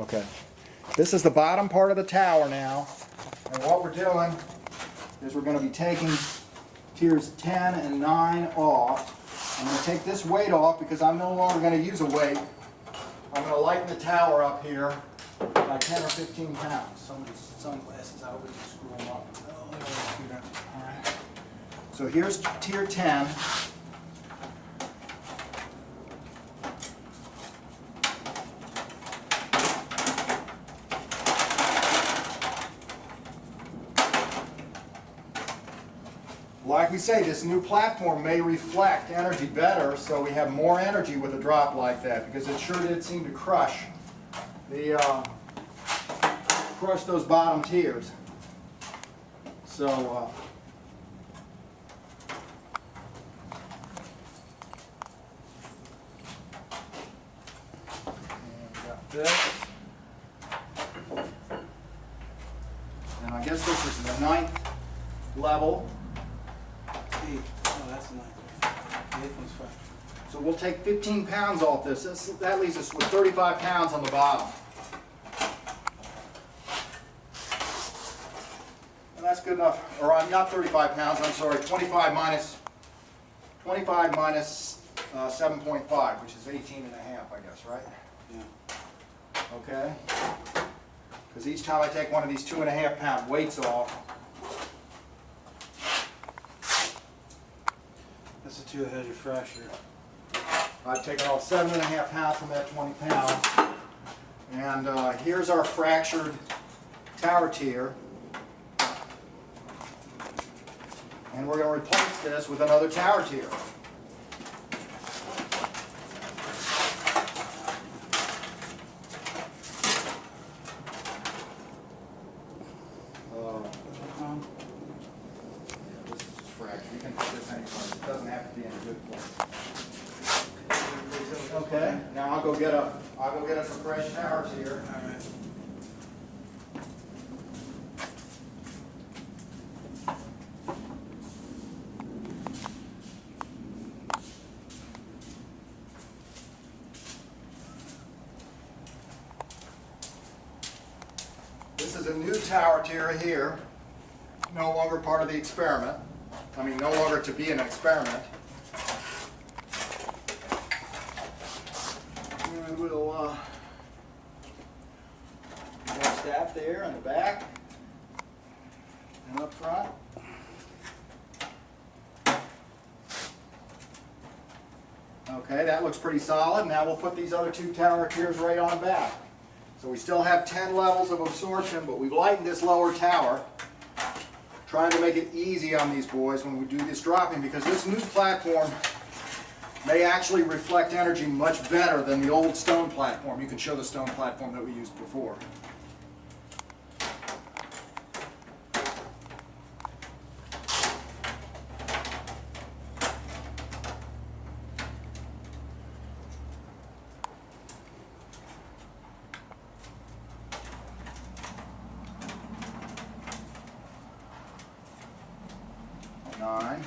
Okay. This is the bottom part of the tower now. And what we're doing is we're going to be taking tiers 10 and 9 off. I'm going to take this weight off because I'm no longer going to use a weight. I'm going to lighten the tower up here by 10 or 15 pounds. Some of these sunglasses, I always screw them up. All right. So here's tier 10. Like we say, this new platform may reflect energy better, so we have more energy with a drop like that, because it sure did seem to crush those bottom tiers. So and we got this, and I guess this is the 9th level. Oh, that's nice. The 8th one's fresh. So we'll take 15 pounds off this. That leaves us with 35 pounds on the bottom. And that's good enough, or not 35 pounds, I'm sorry, 25 minus 7.5, which is 18 and a half, I guess, right? Yeah. Okay. Because each time I take one of these 2.5 pound weights off, That's the 2 that has your fracture. I've taken off 7.5 pounds from that 20 pounds. And here's our fractured tower tier. And we're going to replace this with another tower tier. This is just fractured. You can put this anywhere. It doesn't have to be in a good place. Okay. Now I'll go get us some fresh towers here. All right. This is a new tower tier here, no longer part of the experiment. I mean, no longer to be an experiment. And we'll put our staff there in the back and up front. Okay, that looks pretty solid. Now we'll put these other 2 tower tiers right on back. So we still have 10 levels of absorption, but we've lightened this lower tower, trying to make it easy on these boys when we do this dropping, because this new platform may actually reflect energy much better than the old stone platform. You can show the stone platform that we used before. Nine.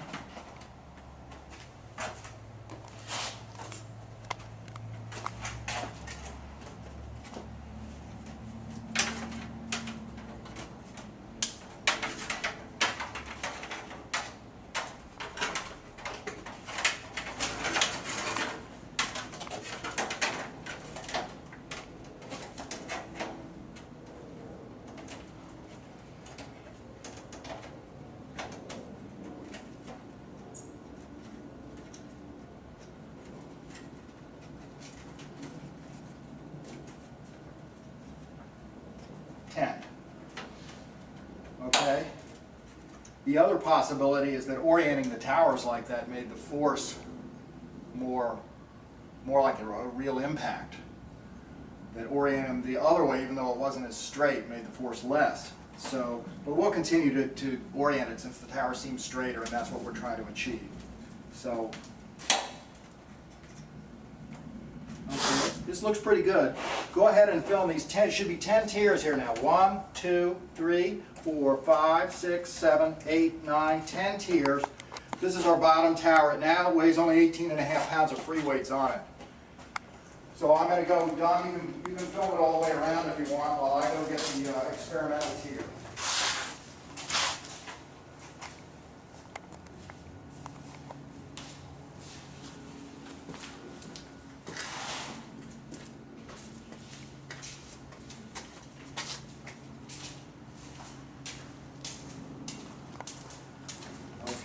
Okay. The other possibility is that orienting the towers like that made the force more like a real impact. That orienting them the other way, even though it wasn't as straight, made the force less. So, but we'll continue to orient it since the tower seems straighter, and that's what we're trying to achieve. So, okay, this looks pretty good. Go ahead and film these 10. Should be 10 tiers here now. 1, 2, 3, 4, 5, 6, 7, 8, 9, 10 tiers. This is our bottom tower. It now weighs only 18.5 pounds of free weights on it. So I'm going to go, Don, you can film it all the way around. want while I go get the experimental tier.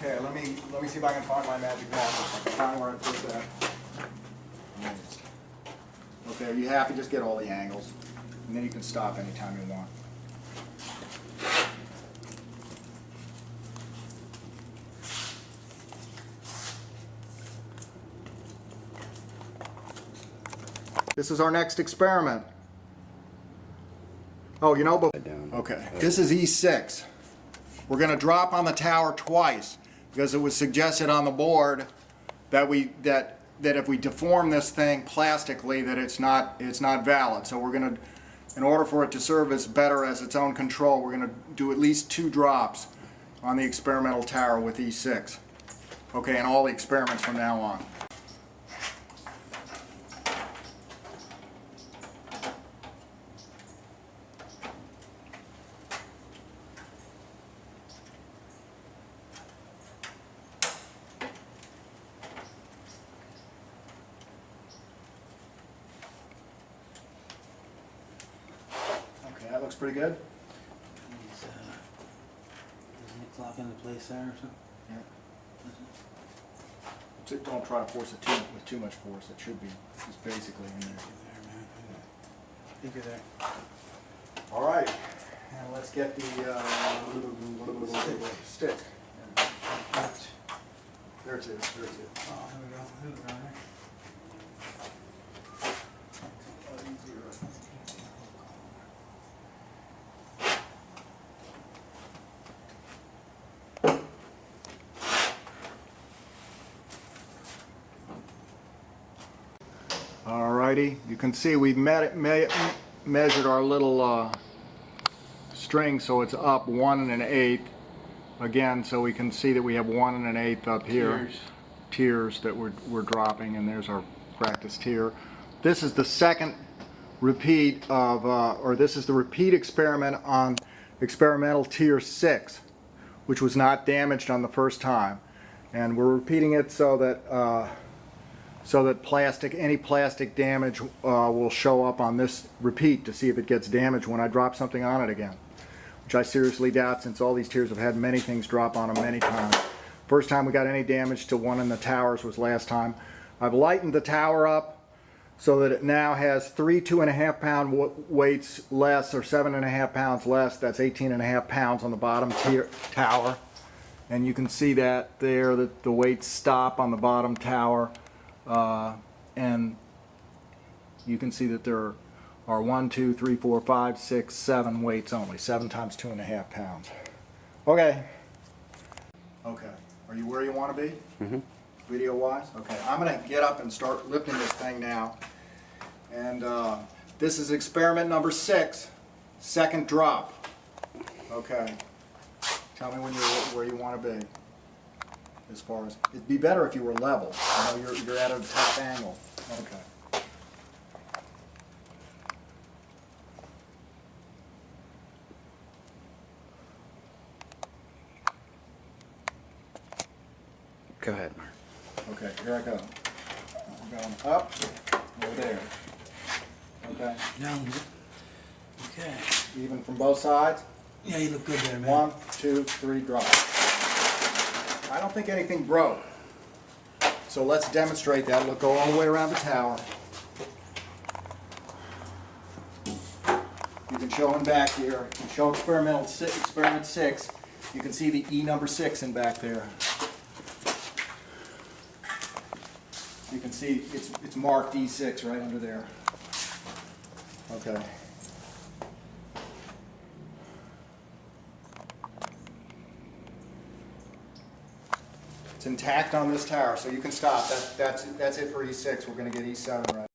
Okay, let me see if I can find my magic marker. I can find where I put that. Okay, are you happy? Just get all the angles, and then you can stop anytime you want. This is our next experiment. Oh, you know, but okay, this is E6. We're going to drop on the tower twice because it was suggested on the board that that if we deform this thing plastically, that it's not valid. So we're going to, in order for it to serve as better as its own control, we're going to do at least 2 drops on the experimental tower with E6. Okay, and all the experiments from now on. That looks pretty good. Doesn't it clock into place there or something? Yeah. Don't try to force it with too much force. It should be just basically in there. Think of that. All right, and let's get the stick. There it is. There it is. Oh, here we go. Here we go. Alrighty, you can see we've measured our little string so it's up 1 1/8 again, so we can see that we have 1 1/8 up here. Tiers that we're dropping, and there's our practice tier. This is the second repeat of, or this is the repeat experiment on experimental tier 6, which was not damaged on the first time, and we're repeating it so that any plastic damage will show up on this repeat to see if it gets damaged when I drop something on it again, which I seriously doubt since all these tiers have had many things drop on them many times. First time we got any damage to one in the towers was last time. I've lightened the tower up so that it now has 3 2.5 pound weights less, or 7.5 pounds less. That's 18.5 pounds on the bottom tower, and you can see that there, that the weights stop on the bottom tower. And you can see that there are 1, 2, 3, 4, 5, 6, 7 weights only. 7 times 2.5 pounds. Okay. Okay. Are you where you want to be? Mm-hmm. Video-wise? Okay. I'm going to get up and start lifting this thing now. And this is experiment number 6, second drop. Okay. Tell me when where you want to be. As far as, it'd be better if you were level. I know you're at a top angle. Okay. Go ahead, Mark. Okay, here I go. I'm going up, over there. Okay. Down. Okay. Even from both sides. Yeah, you look good there, man. 1, 2, 3, drop. I don't think anything broke. So let's demonstrate that. We'll go all the way around the tower. You can show in back here. You can show experiment 6. You can see the E number 6 in back there. You can see it's marked E6 right under there. Okay. It's intact on this tower, so you can stop. That's it for E6. We're going to get E7 right.